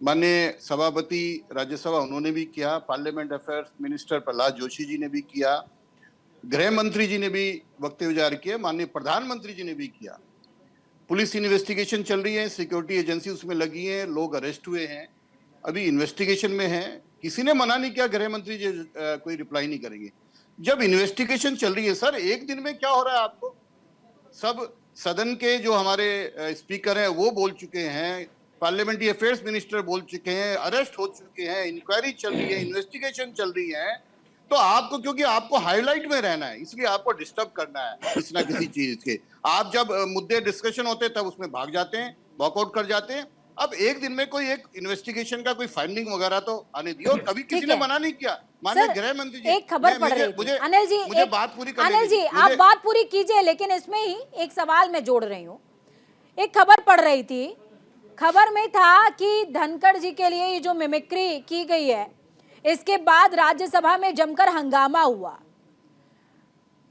माननीय सभापति राज्यसभा उन्होंने भी किया, parliament affairs minister Prahlad Joshi ji ने भी किया, गृह मंत्री जी ने भी वक्तव्य जारी किया, माननीय प्रधानमंत्री जी ने भी किया। पुलिस इन्वेस्टिगेशन चल रही है, सिक्योरिटी एजेंसी उसमें लगी है, लोग अरेस्ट हुए हैं, अभी इन्वेस्टिगेशन में है। किसी ने मना नहीं किया गृह मंत्री जी कोई रिप्लाई नहीं करेंगे। जब इन्वेस्टिगेशन चल रही है सर, एक दिन में क्या हो रहा है आपको? सब सदन के जो हमारे स्पीकर हैं वो बोल चुके हैं, पार्लियामेंट्री अफेयर्स मिनिस्टर बोल चुके हैं, अरेस्ट हो चुके हैं, इंक्वायरी चल रही है, इन्वेस्टिगेशन चल रही है। तो आपको, क्योंकि आपको हाईलाइट में रहना है, इसलिए आपको डिस्टर्ब करना है किसी ना किसी चीज के। आप जब मुद्दे डिस्कशन होते हैं तब उसमें भाग जाते हैं, वॉकआउट कर जाते हैं। अब एक दिन में कोई एक इन्वेस्टिगेशन का कोई फाइंडिंग वगैरह तो आने दियो। और कभी किसी ने मना नहीं किया। माननीय गृह मंत्री जी, एक खबर पढ़ रही थी। अनिल जी, मुझे बात पूरी करने अनिल जी आप बात पूरी कीजिए, लेकिन इसमें ही एक सवाल मैं जोड़ रही हूँ। एक खबर पढ़ रही थी, खबर में था कि धनखड़ जी के लिए ये जो मिमिक्री की गई है, इसके बाद राज्यसभा में जमकर हंगामा हुआ।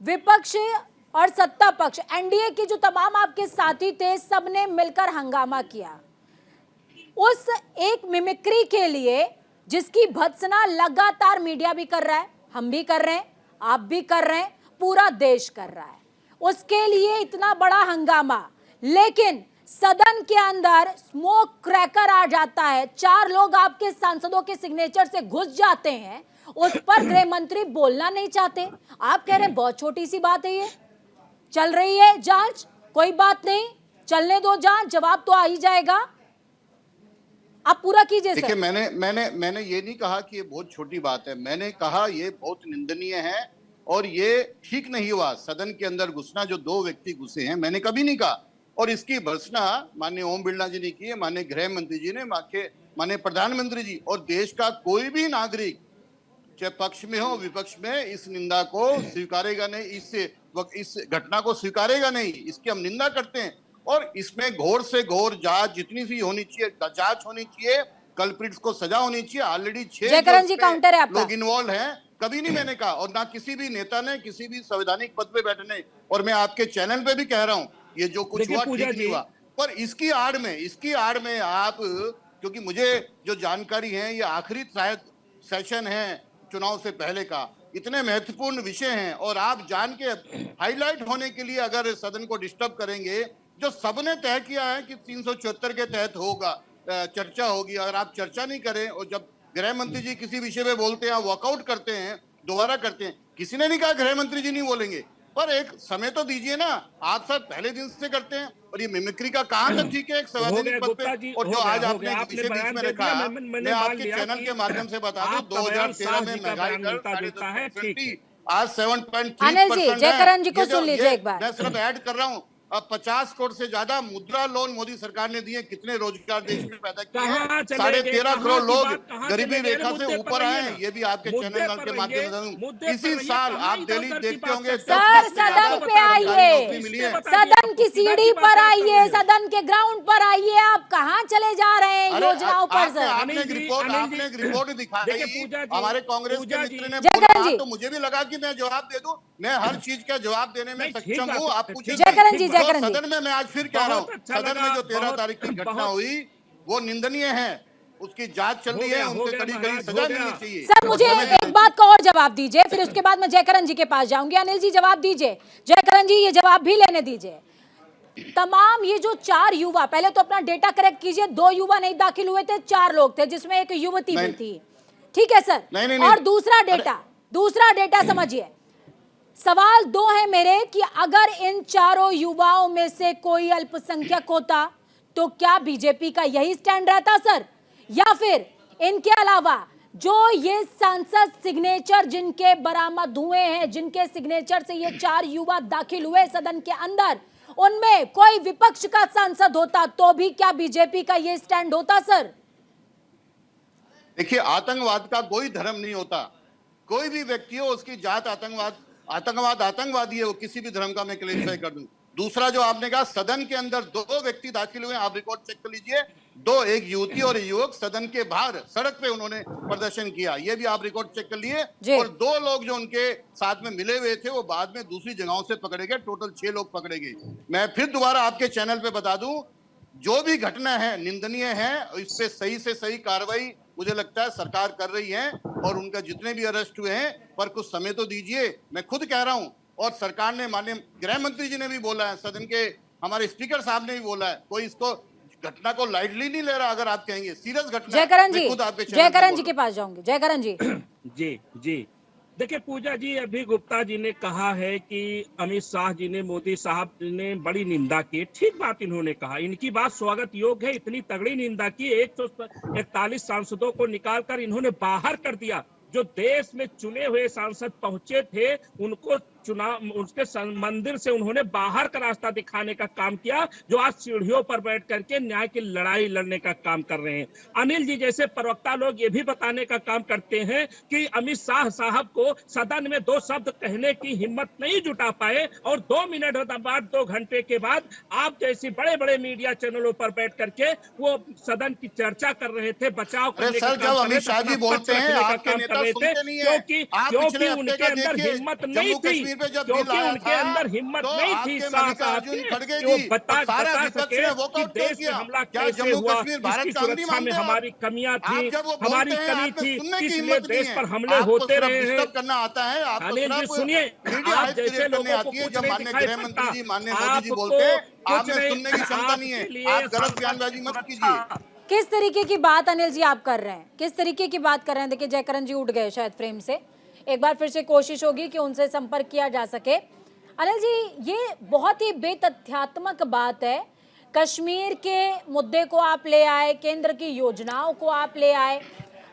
विपक्ष और सत्ता पक्ष, एनडीए के जो तमाम आपके साथी थे, सबने मिलकर हंगामा किया उस एक मिमिक्री के लिए, जिसकी भत्सना लगातार मीडिया भी कर रहा है, हम भी कर रहे हैं, आप भी कर रहे हैं, पूरा देश कर रहा है। उसके लिए इतना बड़ा हंगामा, लेकिन सदन के अंदर स्मोक क्रैकर आ जाता है, 4 लोग आपके सांसदों के सिग्नेचर से घुस जाते हैं, उस पर गृह मंत्री बोलना नहीं चाहते। आप कह रहे हैं बहुत छोटी सी बात है, ये चल रही है जांच, कोई बात नहीं, चलने दो जांच, जवाब तो आ ही जाएगा। आप पूरा कीजिए। देखिए, मैंने ये नहीं कहा कि ये बहुत छोटी बात है, मैंने कहा ये बहुत निंदनीय है और ये ठीक नहीं हुआ। सदन के अंदर घुसना, जो 2 व्यक्ति घुसे हैं, मैंने कभी नहीं कहा। और इसकी भर्त्सना माननीय ओम बिरला जी ने की है, माननीय गृह मंत्री जी ने, माननीय प्रधानमंत्री जी, और देश का कोई भी नागरिक, चाहे पक्ष में हो विपक्ष में, इस निंदा को स्वीकारेगा नहीं, इस घटना को स्वीकारेगा नहीं। इसकी हम निंदा करते हैं और इसमें घोर से घोर जांच जितनी सी होनी चाहिए, जांच होनी चाहिए, कल्प्रिट्स को सजा होनी चाहिए। ऑलरेडी 6 लोग इन्वॉल्व हैं, कभी नहीं मैंने कहा, और ना किसी भी नेता ने किसी भी संवैधानिक पद पे बैठने, और मैं आपके चैनल पे भी कह रहा हूं ये जो कुछ हुआ ठीक नहीं हुआ। पर इसकी आड़ में आप, क्योंकि मुझे जो जानकारी है, ये आखिरी शायद सेशन है चुनाव से पहले का, इतने महत्वपूर्ण विषय हैं, और आप जान के हाईलाइट होने के लिए अगर सदन को डिस्टर्ब करेंगे, जो सबने तय किया है कि 374 के तहत होगा, चर्चा होगी, अगर आप चर्चा नहीं करें और जब गृह मंत्री जी किसी विषय पे बोलते हैं, वॉकआउट करते हैं, दोबारा करते हैं। किसी ने नहीं कहा गृह मंत्री जी नहीं बोलेंगे, पर एक समय तो दीजिए ना। आप सब पहले दिन से करते हैं, और ये मिमिक्री का कहां तक ठीक है एक संवैधानिक पद पे? और जो आज आपने विषय बीच में रखा, मैं आपके चैनल के माध्यम से बता दूं, 2013 में महंगाई दर आज 7.3%। अनिल जी, जयकरण जी को सुन लीजिए एक बार। मैं सिर्फ ऐड कर रहा हूँ, अब 50 करोड़ से ज्यादा मुद्रा लोन मोदी सरकार ने दिए। कितने रोजगार देश में पैदा किए हैं? 13.5 करोड़ लोग गरीबी रेखा से ऊपर आए हैं। ये भी आपके चैनल के माध्यम से। इसी साल आप दिल्ली देखते होंगे, सर सदन पे आइए, सदन की सीढ़ी पर आइए, सदन के ग्राउंड पर आइए। आप कहाँ चले जा रहे हैं योजनाओं पर? सर आपने एक रिपोर्ट दिखाई हमारे कांग्रेस के मित्र ने, तो मुझे भी लगा कि मैं जवाब दे दूं। मैं हर चीज का जवाब देने में सक्षम हूँ। आप पूछिए सदन में, मैं आज फिर कह रहा हूँ, सदन में जो 13 तारीख की घटना हुई वो निंदनीय है, उसकी जांच चल रही है, उनको कड़ी सजा मिलनी चाहिए। सर मुझे एक बात का और जवाब दीजिए, फिर उसके बाद मैं जयकरण जी के पास जाऊंगी। अनिल जी जवाब दीजिए, जयकरण जी ये जवाब भी लेने दीजिए। तमाम ये जो 4 युवा, पहले तो अपना डेटा करेक्ट कीजिए, 2 युवा नहीं दाखिल हुए थे, 4 लोग थे, जिसमें एक युवती भी थी, ठीक है सर? और दूसरा डेटा समझिए, सवाल दो है मेरे कि अगर इन चारों युवाओं में से कोई अल्पसंख्यक होता तो क्या बीजेपी का यही स्टैंड रहता सर, या फिर इनके अलावा जो ये सांसद सिग्नेचर जिनके बरामद हुए हैं, जिनके सिग्नेचर से ये 4 युवा दाखिल हुए सदन के अंदर, उनमें कोई विपक्ष का सांसद होता तो भी क्या बीजेपी का ये स्टैंड होता सर? देखिए, आतंकवाद का कोई धर्म नहीं होता। कोई भी व्यक्ति हो, उसकी जात आतंकवादी है, वो किसी भी धर्म का मैं क्लेरिफाई कर दूं। दूसरा जो आपने कहा, सदन के अंदर 2 व्यक्ति दाखिल हुए, आप रिकॉर्ड चेक कर लीजिए। 2, एक युवती और एक युवक, सदन के बाहर सड़क पे उन्होंने प्रदर्शन किया, ये भी आप रिकॉर्ड चेक कर लिए। और 2 लोग जो उनके साथ में मिले हुए थे वो बाद में दूसरी जगहों से पकड़े गए। टोटल 6 लोग पकड़े गए। मैं फिर दोबारा आपके चैनल पे बता दूं, जो भी घटना है निंदनीय है, इस पे सही से सही कार्रवाई मुझे लगता है सरकार कर रही है, और उनका जितने भी अरेस्ट हुए हैं, पर कुछ समय तो दीजिए। मैं खुद कह रहा हूं, और सरकार ने, माननीय गृह मंत्री जी ने भी बोला है, सदन के हमारे स्पीकर साहब ने भी बोला है, कोई इसको घटना को लाइटली नहीं ले रहा। अगर आप कहेंगे सीरियस घटना, जयकरण जी के पास जाऊंगी। जयकरण जी जी देखिए पूजा जी, अभी गुप्ता जी ने कहा है कि अमित शाह जी ने, मोदी साहब ने बड़ी निंदा की। ठीक बात इन्होंने कहा, इनकी बात स्वागत योग्य है। इतनी तगड़ी निंदा की, 141 सांसदों को निकालकर इन्होंने बाहर कर दिया। जो देश में चुने हुए सांसद पहुंचे थे, उनको उसके मंदिर से उन्होंने बाहर का रास्ता दिखाने का काम किया, जो आज सीढ़ियों पर बैठ करके न्याय की लड़ाई लड़ने का काम कर रहे हैं। अनिल जी जैसे प्रवक्ता लोग ये भी बताने का काम करते हैं कि अमित शाह साहब को सदन में 2 शब्द कहने की हिम्मत नहीं जुटा पाए, और 2 मिनट बाद, 2 घंटे के बाद आप जैसी बड़े बड़े मीडिया चैनलों पर बैठ करके वो सदन की चर्चा कर रहे थे, बचाव करने का काम कर रहे थे, क्योंकि उनके अंदर हिम्मत नहीं थी, क्योंकि उनके अंदर हिम्मत नहीं थी शाह साहब की, वो बता सके कि देश में हमला कैसे हुआ, इसकी सुरक्षा में हमारी कमियां थी, हमारी कमी थी, इसलिए देश पर हमले होते रहे हैं। करना आता है। अनिल जी सुनिए, आप जैसे लोगों को कुछ नहीं दिखाई पड़ता, आपको कुछ सुनने की क्षमता नहीं है, आप गलत बयानबाजी मत कीजिए। किस तरीके की बात अनिल जी आप कर रहे हैं, किस तरीके की बात कर रहे हैं? देखिए जयकरण जी उठ गए शायद फ्रेम से, एक बार फिर से कोशिश होगी कि उनसे संपर्क किया जा सके। अनिल जी, ये बहुत ही बेतथ्यात्मक बात है। कश्मीर के मुद्दे को आप ले आए, केंद्र की योजनाओं को आप ले आए,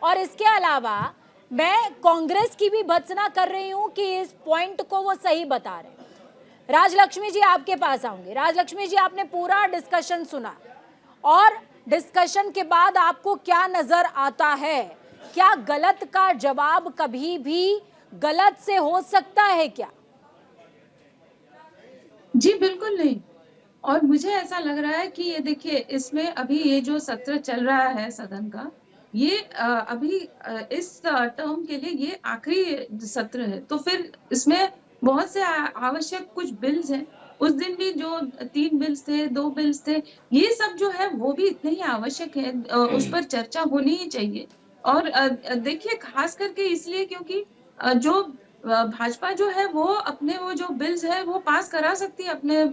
और इसके अलावा मैं कांग्रेस की भी भर्त्सना कर रही हूं कि इस पॉइंट को वो सही बता रहे हैं। राजलक्ष्मी जी आपके पास आऊंगी। राजलक्ष्मी जी, आपने पूरा डिस्कशन सुना, और डिस्कशन के बाद आपको क्या नजर आता है? क्या गलत का जवाब कभी भी गलत से हो सकता है क्या? जी बिल्कुल नहीं। और मुझे ऐसा लग रहा है कि ये देखिए, इसमें अभी ये जो सत्र चल रहा है सदन का, ये अभी इस टर्म के लिए ये आखिरी सत्र है, तो फिर इसमें बहुत से आवश्यक कुछ बिल्स हैं। उस दिन भी जो 3 बिल्स थे, 2 बिल्स थे, ये सब जो है वो भी इतने ही आवश्यक है, उस पर चर्चा होनी ही चाहिए। और देखिए, खास करके इसलिए क्योंकि जो भाजपा जो है वो अपने वो जो बिल्स है वो पास करा सकती है अपने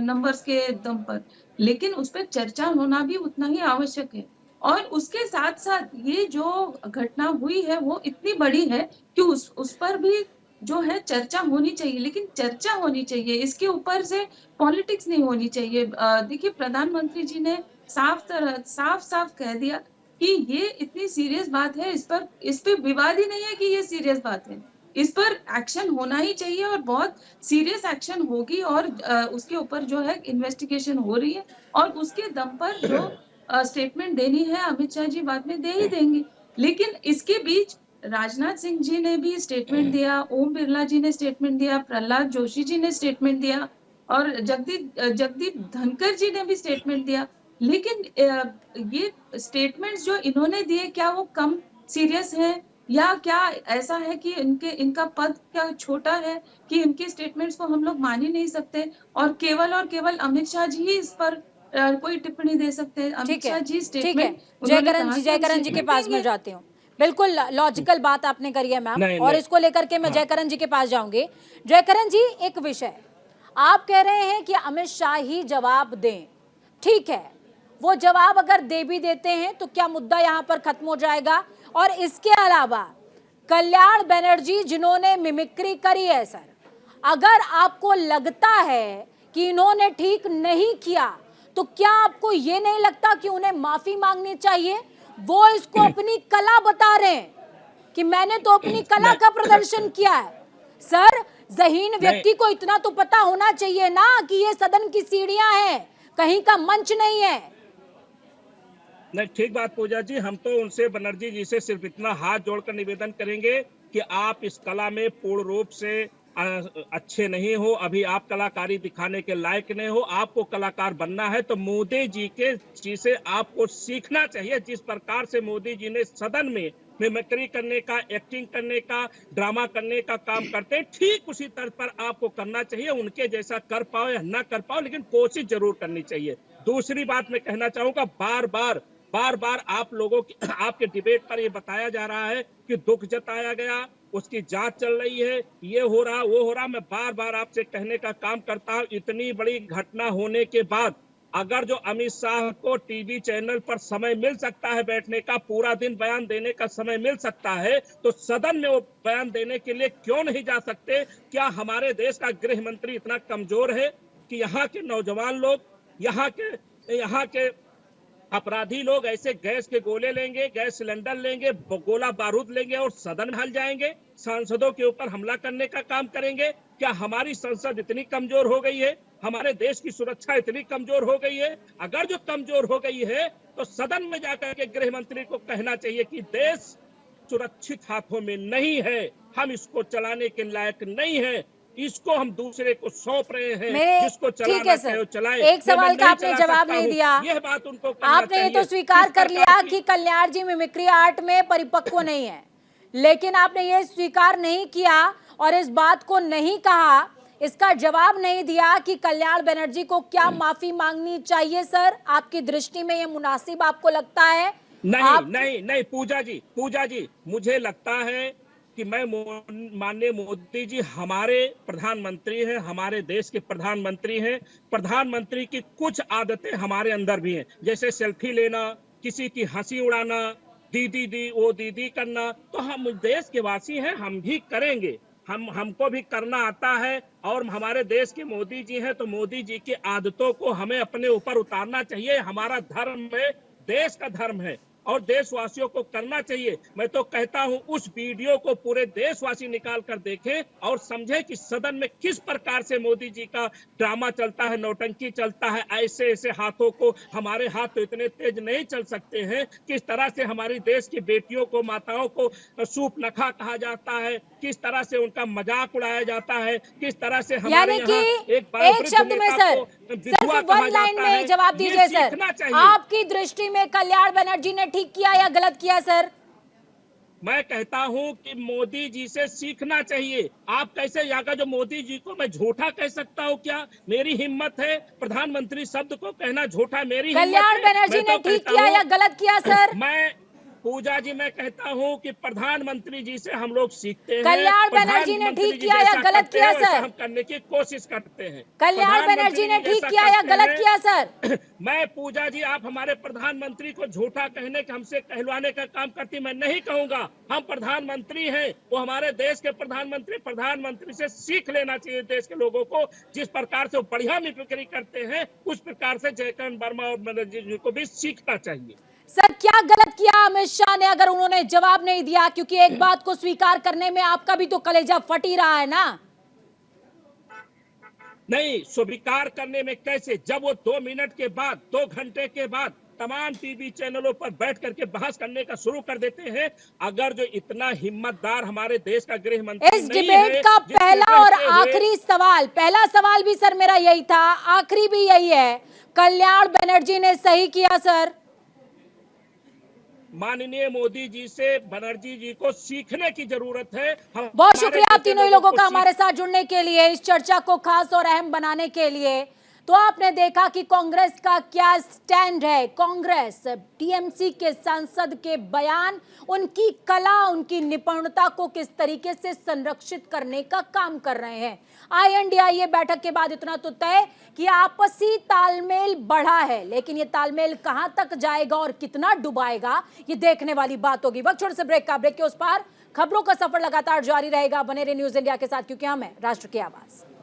नंबर्स के दम पर, लेकिन उस पर चर्चा होना भी उतना ही आवश्यक है। और उसके साथ साथ ये जो घटना हुई है वो इतनी बड़ी है कि उस पर भी जो है चर्चा होनी चाहिए, लेकिन चर्चा होनी चाहिए, इसके ऊपर से पॉलिटिक्स नहीं होनी चाहिए। देखिए, प्रधानमंत्री जी ने साफ कह दिया कि ये इतनी सीरियस बात है, इस पे विवाद ही नहीं है कि ये सीरियस बात है, इस पर एक्शन होना ही चाहिए, और बहुत सीरियस एक्शन होगी, और उसके ऊपर जो है इन्वेस्टिगेशन हो रही है, और उसके दम पर जो स्टेटमेंट देनी है अमित शाह जी बाद में दे ही देंगे। लेकिन इसके बीच राजनाथ सिंह जी ने भी स्टेटमेंट दिया, ओम बिरला जी ने स्टेटमेंट दिया, प्रहलाद जोशी जी ने स्टेटमेंट दिया, और जगदीप धनखड़ जी ने भी स्टेटमेंट दिया। लेकिन ये स्टेटमेंट्स जो इन्होंने दिए, क्या वो कम सीरियस है, या क्या ऐसा है कि इनका पद क्या छोटा है कि इनके स्टेटमेंट्स को हम लोग मान ही नहीं सकते, और केवल अमित शाह जी ही इस पर कोई टिप्पणी दे सकते हैं? अमित शाह जी स्टेटमेंट, जयकरण जी के पास मैं जाती हूँ। बिल्कुल लॉजिकल बात आपने करी है मैम, और इसको लेकर के मैं जयकरण जी के पास जाऊंगी। जयकरण जी, एक विषय आप कह रहे हैं कि अमित शाह ही जवाब दें, ठीक है, वो जवाब अगर दे भी देते हैं तो क्या मुद्दा यहाँ पर खत्म हो जाएगा? और इसके अलावा कल्याण बनर्जी जिन्होंने मिमिक्री करी है सर, अगर आपको लगता है कि इन्होंने ठीक नहीं किया तो क्या आपको ये नहीं लगता कि उन्हें माफी मांगनी चाहिए? वो इसको अपनी कला बता रहे हैं कि मैंने तो अपनी कला का प्रदर्शन किया है। सर, ज़हीन व्यक्ति को इतना तो पता होना चाहिए ना कि ये सदन की सीढ़ियां हैं, कहीं का मंच नहीं है। नहीं, ठीक बात पूजा जी, हम तो उनसे बनर्जी जी से सिर्फ इतना हाथ जोड़कर निवेदन करेंगे कि आप इस कला में पूर्ण रूप से अच्छे नहीं हो, अभी आप कलाकारी दिखाने के लायक नहीं हो। आपको कलाकार बनना है तो मोदी जी के जी से आपको सीखना चाहिए। जिस प्रकार से मोदी जी ने सदन में मिमिक्री करने का, एक्टिंग करने का, ड्रामा करने का काम करते हैं, ठीक उसी तर्ज पर आपको करना चाहिए। उनके जैसा कर पाओ या ना कर पाओ, लेकिन कोशिश जरूर करनी चाहिए। दूसरी बात मैं कहना चाहूंगा, बार बार आप लोगों की आपके डिबेट पर ये बताया जा रहा है कि दुख जताया गया, उसकी जांच चल रही है, ये हो रहा वो हो रहा। मैं बार बार आपसे कहने का काम करता हूं, इतनी बड़ी घटना होने के बाद अगर जो अमित शाह को टीवी चैनल पर समय मिल सकता है बैठने का, पूरा दिन बयान देने का समय मिल सकता है, तो सदन में वो बयान देने के लिए क्यों नहीं जा सकते? क्या हमारे देश का गृह मंत्री इतना कमजोर है कि यहाँ के नौजवान लोग, यहाँ के अपराधी लोग ऐसे गैस के गोले लेंगे, गैस सिलेंडर लेंगे, गोला बारूद लेंगे और सदन में हल जाएंगे, सांसदों के ऊपर हमला करने का काम करेंगे? क्या हमारी संसद इतनी कमजोर हो गई है? हमारे देश की सुरक्षा इतनी कमजोर हो गई है? अगर जो कमजोर हो गई है तो सदन में जाकर के गृह मंत्री को कहना चाहिए कि देश सुरक्षित हाथों में नहीं है, हम इसको चलाने के लायक नहीं है, इसको हम दूसरे को सौंप रहे हैं, जिसको चलाना है चलाए। एक सवाल का आपने जवाब नहीं दिया। यह बात उनको आपने ये तो स्वीकार कर लिया कि कल्याण जी मिमिक्री आर्ट में परिपक्व नहीं है, लेकिन आपने ये स्वीकार नहीं किया और इस बात को नहीं कहा, इसका जवाब नहीं दिया कि कल्याण बनर्जी को क्या माफी मांगनी चाहिए। सर, आपकी दृष्टि में ये मुनासिब आपको लगता है? नहीं पूजा जी, मुझे लगता है कि मैं माननीय मोदी जी हमारे प्रधानमंत्री हैं, हमारे देश के प्रधानमंत्री हैं। प्रधानमंत्री की कुछ आदतें हमारे अंदर भी हैं, जैसे सेल्फी लेना, किसी की हंसी उड़ाना, दीदी वो दीदी करना। तो हम देश के वासी हैं, हम भी करेंगे, हमको भी करना आता है। और हमारे देश के मोदी जी हैं तो मोदी जी की आदतों को हमें अपने ऊपर उतारना चाहिए। हमारा धर्म है, देश का धर्म है और देशवासियों को करना चाहिए। मैं तो कहता हूं उस वीडियो को पूरे देशवासी निकाल कर देखें और समझे कि सदन में किस प्रकार से मोदी जी का ड्रामा चलता है, नौटंकी चलता है। ऐसे हाथों को, हमारे हाथ तो इतने तेज नहीं चल सकते हैं। किस तरह से हमारी देश की बेटियों को, माताओं को सूप नखा कहा जाता है, किस तरह से उनका मजाक उड़ाया जाता है, किस तरह से हमारे यहाँ एक शब्द में सर, सिर्फ वन लाइन में जवाब दीजिए सर, आपकी दृष्टि में कल्याण बनर्जी ने ठीक किया या गलत किया? सर, मैं कहता हूं कि मोदी जी से सीखना चाहिए। आप कैसे यहाँ जो मोदी जी को मैं झूठा कह सकता हूं? क्या मेरी हिम्मत है प्रधानमंत्री शब्द को कहना झूठा? मेरी कल्याण बनर्जी ने ठीक किया या गलत किया? सर, मैं पूजा जी मैं कहता हूं कि प्रधानमंत्री जी से हम लोग सीखते हैं। कल्याण बनर्जी ने ठीक किया या गलत किया? सर, हम करने की कोशिश करते हैं। कल्याण बनर्जी ने ठीक किया या गलत किया? सर, मैं पूजा जी, आप हमारे प्रधानमंत्री को झूठा कहने के, हमसे कहलवाने का काम करती, मैं नहीं कहूंगा। हम प्रधानमंत्री हैं, वो हमारे देश के प्रधानमंत्री से सीख लेना चाहिए देश के लोगों को। जिस प्रकार से वो बढ़िया मिमिक्री करते हैं, उस प्रकार से जयकांत वर्मा और बनर्जी जी को भी सीखना चाहिए। सर, क्या गलत किया अमित शाह ने अगर उन्होंने जवाब नहीं दिया? क्योंकि एक बात को स्वीकार करने में आपका भी तो कलेजा फट ही रहा है ना। नहीं, स्वीकार करने में कैसे, जब वो 2 मिनट के बाद, 2 घंटे के बाद तमाम टीवी चैनलों पर बैठ करके बहस करने का शुरू कर देते हैं। अगर जो इतना हिम्मतदार हमारे देश का गृह मंत्री इस डिबेट का पहला और आखिरी सवाल, पहला सवाल भी सर मेरा यही था, आखिरी भी यही है, कल्याण बनर्जी ने सही किया? सर, माननीय मोदी जी से बनर्जी जी को सीखने की जरूरत है। बहुत शुक्रिया आप तीनों लोगों का हमारे साथ जुड़ने के लिए, इस चर्चा को खास और अहम बनाने के लिए। तो आपने देखा कि कांग्रेस का क्या स्टैंड है। कांग्रेस टीएमसी के सांसद के बयान, उनकी कला, उनकी निपुणता को किस तरीके से संरक्षित करने का काम कर रहे हैं। INDIA बैठक के बाद इतना तो तय कि आपसी तालमेल बढ़ा है, लेकिन ये तालमेल कहां तक जाएगा और कितना डुबाएगा, ये देखने वाली बात होगी। वक्त छोटे से ब्रेक का, ब्रेक के उस पार खबरों का सफर लगातार जारी रहेगा। बने रहिए न्यूज इंडिया के साथ, क्योंकि हम हैं राष्ट्र की आवाज।